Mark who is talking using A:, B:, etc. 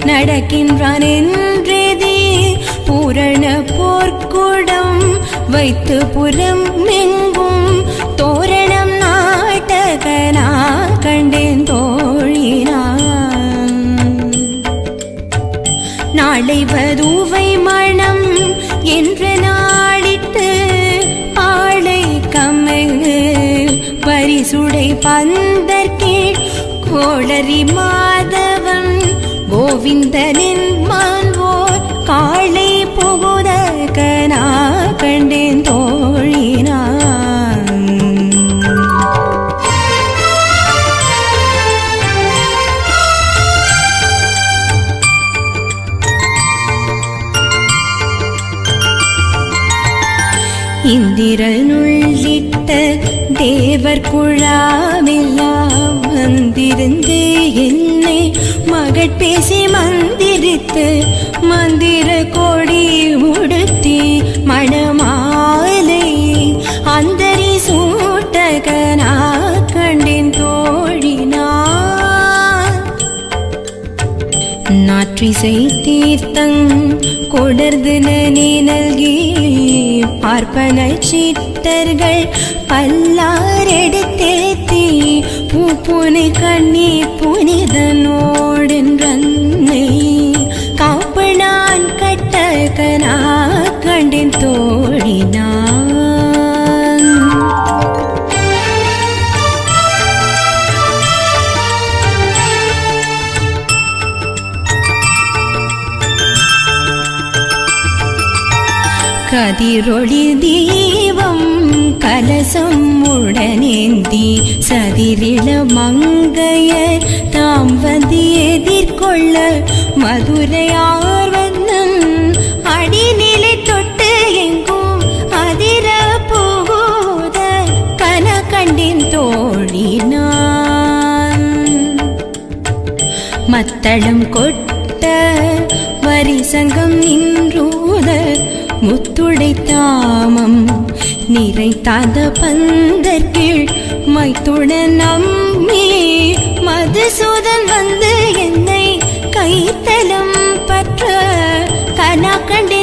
A: நடக்கின்றான் என்றேதி பூரண போர்க்குடம் வைத்து புறம் எங்கும் தோரணம் நாட்டகனா கண்டேன் தோழினான். நாளை வதுவை மணம் என்ற நாளிட்டு ஆளை கமைந்து பரிசுடை பந்தற்கீழ் கோளரி மாதவன் கோவிந்தனின் மால்வோர் காளை புகுதகனா கண்டேன் தோழினான். இந்திரனுள்ளிட்ட தேவர் குழாமெல்லாம் வந்திருந்து என்னை மகட்பேசி மந்திரித்து மந்திர கொடி உடுத்தி மணமாலை அந்தரி சூட்டகனா கண்டேன் தோழினான். நாற்றிசை தீர்த்தங் கொடர்ந்து நீ நல்கி பார்ப்பன சித்தர்கள் பல்லாரெடுத்தேத்தி பூப்புனை கண்ணி புனிதனோடென்றன்னை காப்பனான் கட்டகனா கண்டேன் தோழினான். கதிரொளி தீபம் கலசம் உடனேந்தி சதிரில மங்கையர் தாம் வந்து எதிர்கொள்ள மதுரையார் வந்தன் அடிநிலை தொட்டு எங்கும் அதிர போத கன கண்டின் தோழினான். மத்தளம் கொட்ட வரிசங்கம் நின்றூத முத்துடை தாமம் நிறைத்தாத பந்தற்கீழ் மைத்துடன் நம்மே மதுசூதன் வந்து என்னை கைத்தலம் பற்ற கனா கண்டே